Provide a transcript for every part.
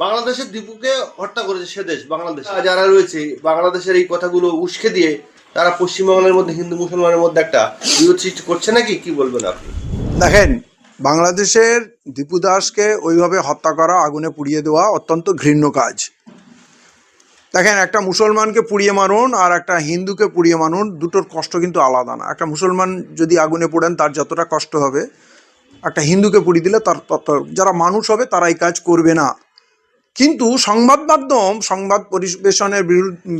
বাংলাদেশের দীপুকে হত্যা করেছে সে দেশ বাংলাদেশ, যারা রয়েছে বাংলাদেশের এই কথাগুলো উস্কে দিয়ে তারা পশ্চিমবাংলার মধ্যে হিন্দু মুসলমানের মধ্যে একটা বিরোধ সৃষ্টি করছে নাকি, কি বলবেন আপনি? দেখেন, বাংলাদেশের দীপু দাসকে ওইভাবে হত্যা করা, আগুনে পুড়িয়ে দেওয়া অত্যন্ত ঘৃণ্য কাজ। দেখেন, একটা মুসলমানকে পুড়িয়ে মারুন আর একটা হিন্দুকে পুড়িয়ে মারুন, দুটোর কষ্ট কিন্তু আলাদা না। একটা মুসলমান যদি আগুনে পোড়েন তার যতটা কষ্ট হবে, একটা হিন্দুকে পুড়িয়ে দিলে তার তত, যারা মানুষ হবে তারা এই কাজ করবে না। কিন্তু সংবাদ মাধ্যম সংবাদ পরিবেশনের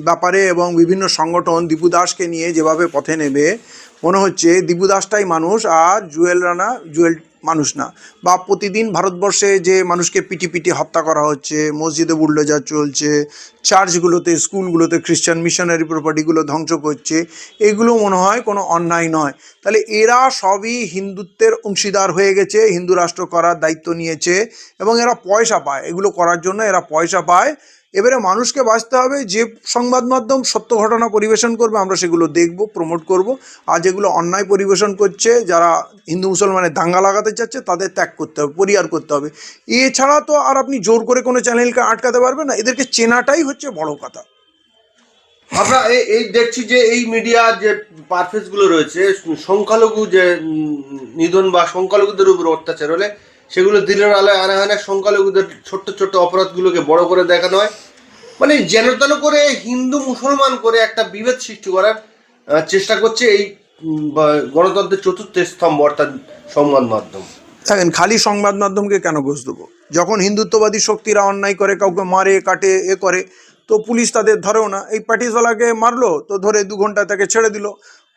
ব্যাপারে এবং বিভিন্ন সংগঠন দীপু দাসকে নিয়ে যেভাবে পথে নেবে, মনে হচ্ছে দীপু দাসটাই মানুষ আর জুয়েল রানা জুয়েল মানুষ না। বা প্রতিদিন ভারতবর্ষে যে মানুষকে পিটি পিটি হত্যা করা হচ্ছে, মসজিদে বুলডোজার চলছে, চার্চগুলোতে স্কুলগুলোতে খ্রিশ্চান মিশনারি প্রপার্টিগুলো ধ্বংস করছে, এগুলো মনে হয় কোনো অন্যায় নয়। তাহলে এরা সবই হিন্দুত্বের অংশীদার হয়ে গেছে, হিন্দু রাষ্ট্র করার দায়িত্ব নিয়েছে এবং এরা পয়সা পায়, এগুলো করার জন্য এরা পয়সা পায়। এবারে মানুষকে বাঁচতে হবে, যে সংবাদ মাধ্যম সত্য ঘটনা পরিবেশন করবে আমরা সেগুলো দেখব, প্রমোট করব। আর যেগুলো অন্যায় পরিবেশন করছে, যারা হিন্দু মুসলমানের দাঙ্গা লাগাতে চাচ্ছে, তাদের ত্যাগ করতে হবে, পরিহার করতে হবে। এছাড়া তো আর আপনি জোর করে কোনো চ্যানেলকে আটকাতে পারবেন না। এদেরকে চেনাটাই হচ্ছে বড় কথা। আমরা এই দেখছি যে এই মিডিয়া যে পারফেস গুলো রয়েছে, সংখ্যালঘু যে নিধন বা সংখ্যালঘুদের উপর অত্যাচার হলে সেগুলো দিনের আলোয় আনা হয় না, সংখ্যালঘুদের ছোট্ট ছোট্ট অপরাধগুলোকে বড় করে দেখানো হয়। মানে যেন তেন করে হিন্দু মুসলমান করে একটা বিভেদ সৃষ্টি করার চেষ্টা করছে এই গণতন্ত্রের চতুর্থ স্তম্ভ অর্থাৎ সংবাদ মাধ্যম। দেখেন, খালি সংবাদ মাধ্যমকে কেন ঘোষ দেবো? যখন হিন্দুত্ববাদী শক্তিরা অন্যায় করে, কাউকে মারে কাটে এ করে, তো পুলিশ তাদের ধরেও না। এই প্যাটিসওয়ালাকে মারলো তো ধরে 2 ঘন্টা তাকে ছেড়ে দিল।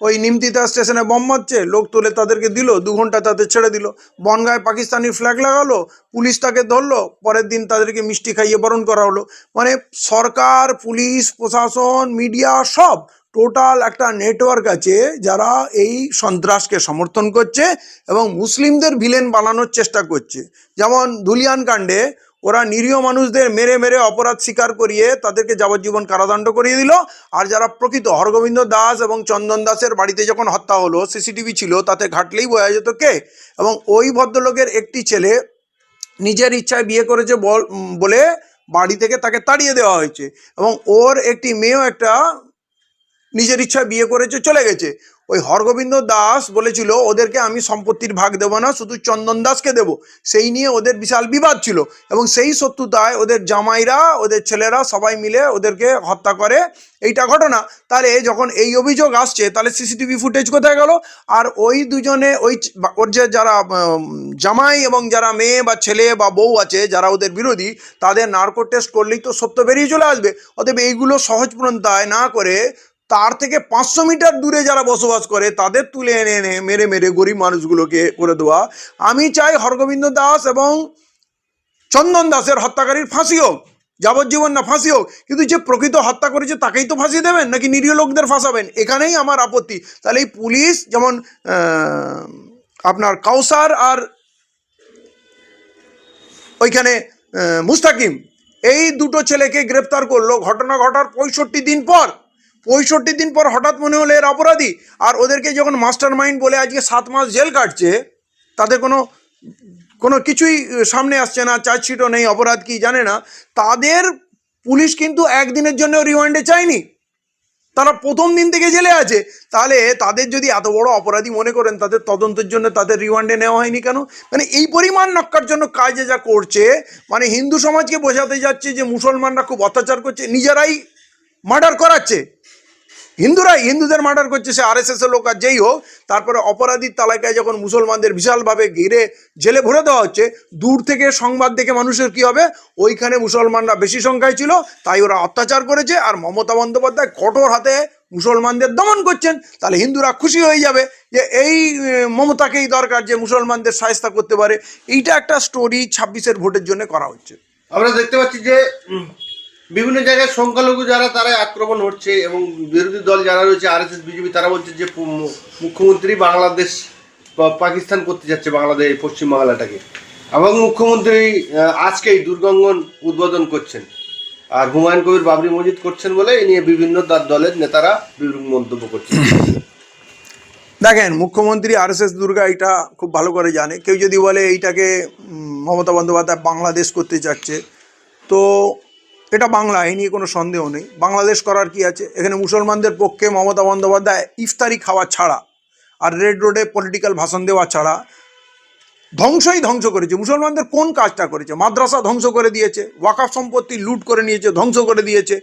ওই নিমতিতা স্টেশনে বম মারছে, লোক তুলে তাদেরকে দিল, 2 ঘন্টা তাদের ছেড়ে দিল। বনগাঁয় পাকিস্তানি ফ্ল্যাগ লাগালো, পুলিশ তাকে ধরলো, পরের দিন তাদেরকে মিষ্টি খাইয়ে বরণ করা হলো। মানে সরকার, পুলিশ, প্রশাসন, মিডিয়া সব টোটাল একটা নেটওয়ার্ক আছে যারা এই সন্ত্রাসকে সমর্থন করছে এবং মুসলিমদের ভিলেন বানানোর চেষ্টা করছে। যেমন ধুলিয়ান কাণ্ডে ওরা নিরীহ মানুষদের মেরে মেরে অপরাধ স্বীকার করিয়ে তাদেরকে যাবজ্জীবন কারাদণ্ড করিয়ে দিল। আর যারা প্রকৃত হরগোবিন্দ দাস এবং চন্দন দাসের বাড়িতে যখন হত্যা হলো, সিসিটিভি ছিল, তাতে ঘাটলেই বোঝা যেত কে। এবং ওই ভদ্রলোকের একটি ছেলে নিজের ইচ্ছায় বিয়ে করেছে বলে বাড়ি থেকে তাকে তাড়িয়ে দেওয়া হয়েছে, এবং ওর একটি মেয়েও একটা নিজের ইচ্ছায় বিয়ে করেছে, চলে গেছে। ওই হরগোবিন্দ দাস বলেছিল ওদেরকে আমি সম্পত্তির ভাগ দেবো না, শুধু চন্দন দাসকে দেবো। সেই নিয়ে ওদের বিশাল বিবাদ ছিল এবং সেই শত্রুতায় ওদের জামাইরা, ওদের ছেলেরা সবাই মিলে ওদেরকে হত্যা করে, এইটা ঘটনা। তাহলে যখন এই অভিযোগ আসছে, তাহলে সিসিটিভি ফুটেজ কোথায় গেল? আর ওই দুজনে, ওর যে যারা জামাই এবং যারা মেয়ে বা ছেলে বা বউ আছে যারা ওদের বিরোধী, তাদের নার্কো টেস্ট করলেই তো সত্য বেরিয়ে চলে আসবে। অতএব এইগুলো সহজপ্রন্থায় না করে তার থেকে 500 মিটার দূরে যারা বসবাস করে তাদের তুলে এনে এনে মেরে মেরে গরিব মানুষগুলোকে করে দেওয়া। আমি চাই হরগোবিন্দ দাস এবং চন্দন দাসের হত্যাকারীর ফাঁসি হোক, যাবজ্জীবন না ফাঁসি হোক, কিন্তু যে প্রকৃত হত্যা করেছে তাকেই তো ফাঁসি দেবেন, নাকি নিরীহ লোকদের ফাঁসাবেন? এখানেই আমার আপত্তি। তাহলে এই পুলিশ যেমন আপনার কাউসার আর ওইখানে মুস্তাকিম, এই দুটো ছেলেকে গ্রেপ্তার করলো ঘটনা ঘটার 65 দিন পর। 65 দিন পর হঠাৎ মনে হলো এর অপরাধী, আর ওদেরকে যখন মাস্টার মাইন্ড বলে আজকে 7 মাস জেল কাটছে, তাদের কোনো কিছুই সামনে আসছে না, চার্জশিটও নেই, অপরাধ কি জানে না, তাদের পুলিশ কিন্তু একদিনের জন্য রিমান্ডে চায়নি, তারা প্রথম দিন থেকে জেলে আছে। তাহলে তাদের যদি এত বড় অপরাধী মনে করেন, তাদের তদন্তের জন্য তাদের রিমান্ডে নেওয়া হয়নি কেন? মানে এই পরিমাণ নক্কার জন্য কাজে যা করছে, মানে হিন্দু সমাজকে বোঝাতে যাচ্ছে যে মুসলমানরা খুব অত্যাচার করছে, নিজেরাই মার্ডার করাচ্ছে। হিন্দুদের মার্ডার করছে, সে আরএসএস এর লোক আর যেই হোক। তারপরে অপরাধীর তালিকায় যখন মুসলমানদের বিশালভাবে ঘিরে জেলে ভরে দেওয়া হচ্ছে, দূর থেকে সংবাদ দেখে মানুষের কি হবে, ওইখানে মুসলমানরা বেশি সংখ্যায় ছিল, তাই ওরা অত্যাচার করেছে। আর মমতা বন্দ্যোপাধ্যায় কঠোর হাতে মুসলমানদের দমন করছেন, তাহলে হিন্দুরা খুশি হয়ে যাবে যে এই মমতাকেই দরকার যে মুসলমানদের শায়েস্তা করতে পারে। এইটা একটা স্টোরি 26-এর ভোটের জন্য করা হচ্ছে। আমরা দেখতে পাচ্ছি যে বিভিন্ন জায়গায় সংখ্যালঘু যারা তারা আক্রমণ হচ্ছে এবং বিরোধী দল যারা রয়েছে আরএসএস বিজেপি, তারা বলছে যে মুখ্যমন্ত্রী বাংলাদেশ পাকিস্তান করতে যাচ্ছে বাংলাদেশ পশ্চিম বাংলাটাকে, এবং মুখ্যমন্ত্রী আজকেই দুর্গাঙ্গন উদ্বোধন করছেন আর হুমায়ুন কবির বাবরি মসজিদ করছেন বলে এ নিয়ে বিভিন্ন দলের নেতারা বিভিন্ন মন্তব্য করছেন। দেখেন, মুখ্যমন্ত্রী আরএসএস দুর্গা এটা খুব ভালো করে জানে। কেউ যদি বলে এইটাকে মমতা বন্দ্যোপাধ্যায় বাংলাদেশ করতে চাচ্ছে, তো এটা বাংলা, এই নিয়ে কোনো সন্দেহ নেই। বাংলাদেশ করার কি আছে? এখানে মুসলমানদের পক্ষে মমতা বন্দ্যোপাধ্যায় ইফতারি খাওয়া ছাড়া আর রেড রোডে পলিটিক্যাল ভাষণ দেওয়া ছাড়া ধ্বংস করেছে। মুসলমানদের কোন কাজটা করেছে? মাদ্রাসা ধ্বংস করে দিয়েছে, ওয়াকাফ সম্পত্তি লুট করে নিয়েছে, ধ্বংস করে দিয়েছে,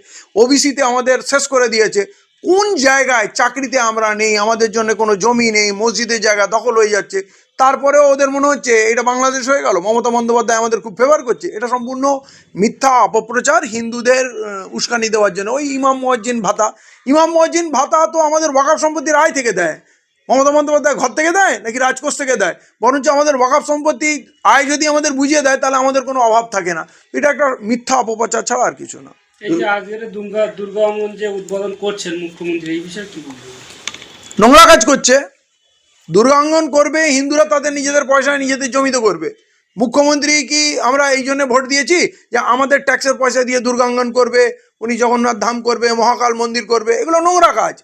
ওবিসিতে আমাদের শেষ করে দিয়েছে। কোন জায়গায় চাকরিতে আমরা নেই, আমাদের জন্য কোনো জমি নেই, মসজিদের জায়গা দখল হয়ে যাচ্ছে, তারপরেও ওদের মনে হচ্ছে এটা বাংলাদেশ হয়ে গেল, মমতা বন্দ্যোপাধ্যায় আমাদের খুব ফেভার করছে। এটা সম্পূর্ণ মিথ্যা অপপ্রচার, হিন্দুদের উস্কানি দেওয়ার জন্য। ওই ইমাম মুয়াজ্জিন ভাতা তো আমাদের ওয়াকাফ সম্পত্তির আয় থেকে দেয়। মমতা বন্দ্যোপাধ্যায় ঘর থেকে দেয় নাকি রাজকোষ থেকে দেয়? বরঞ্চ আমাদের ওয়াকাফ সম্পত্তি আয় যদি আমাদের বুঝিয়ে দেয় তাহলে আমাদের কোনো অভাব থাকে না। এটা একটা মিথ্যা অপপ্রচার ছাড়া আর কিছু না। এই যে আজকের দুর্গা অঙ্গন যে উদ্বোধন করছেন মুখ্যমন্ত্রী, এই বিষয়ে কি বলবেন? নোংরা কাজ করছে। দুর্গাঙ্গন করবে হিন্দুরা, তাদের নিজেদের পয়সায় নিজেদের জমিতে করবে। মুখ্যমন্ত্রী কি আমরা এই জন্য ভোট দিয়েছি যে আমাদের ট্যাক্সের পয়সা দিয়ে দুর্গাঙ্গন করবে, উনি জগন্নাথ ধাম করবে, মহাকাল মন্দির করবে? এগুলো নোংরা কাজ।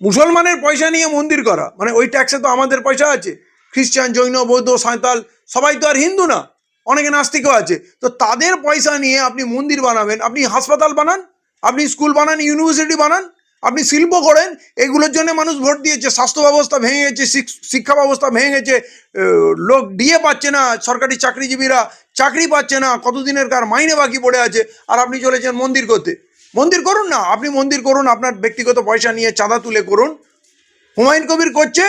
মুসলমানের পয়সা নিয়ে মন্দির করা মানে ওই ট্যাক্সে তো আমাদের পয়সা আছে। খ্রিস্টান, জৈন, বৌদ্ধ, সাঁওতাল সবাই তো আর হিন্দু না, অনেকে নাস্তিকও আছে। তো তাদের পয়সা নিয়ে আপনি মন্দির বানাবেন, আপনি হাসপাতাল বানান, আপনি স্কুল বানান, ইউনিভার্সিটি বানান, আপনি শিল্প করেন। এগুলোর জন্য মানুষ ভোট দিয়েছে। স্বাস্থ্য ব্যবস্থা ভেঙে গেছে, শিক্ষা ব্যবস্থা ভেঙে গেছে, লোক ডিএ পাচ্ছে না, সরকারি চাকরিজীবীরা চাকরি পাচ্ছে না, কতদিনের কার মাইনে বাকি পড়ে আছে, আর আপনি চলেছেন মন্দির করতে। মন্দির করুন না, আপনি মন্দির করুন, আপনার ব্যক্তিগত পয়সা নিয়ে চাঁদা তুলে করুন। হুমায়ুন কবির করছে,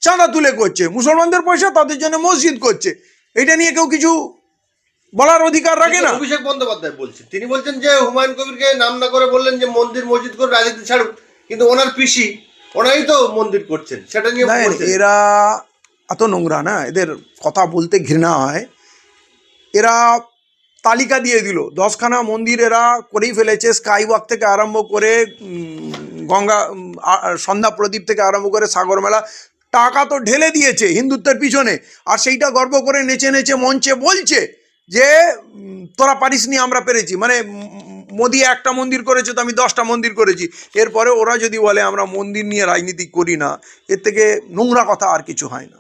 চাঁদা তুলে করছে, মুসলমানদের পয়সা তাদের জন্য মসজিদ করছে। এটা নিয়ে কেউ কিছু বলার অধিকার রাখে না। অভিষেক বন্দ্যোপাধ্যায় বলছেন, তিনি বলছেন যে হুমায়ুন কবিরকে নাম না করে বললেন যে মন্দির মসজিদ করে রাজনীতি ছাড়ুন, কিন্তু ওনার পিসি ওনাই তো মন্দির করছেন, সেটা নিয়ে দেখেন, বলছেন। এরা এত নোংরা না, এদের কথা বলতে ঘৃণা হয়। এরা তালিকা দিয়ে দিল, 10খানা মন্দির এরা করেই ফেলেছে। স্কাই ওয়াক থেকে আরম্ভ করে গঙ্গা সন্ধ্যা প্রদীপ থেকে আরম্ভ করে সাগর মেলা, টাকা তো ঢেলে দিয়েছে হিন্দুত্বের পিছনে। আর সেইটা গর্ব করে নেচে নেচে মঞ্চে বলছে যে তোরা পারিসনি, আমরা পেরেছি। মানে মোদি একটা মন্দির করেছে তো আমি 10টা মন্দির করেছি। এরপরে ওরা যদি বলে আমরা মন্দির নিয়ে রাজনীতি করি না, এর থেকে নোংরা কথা আর কিছু হয় না।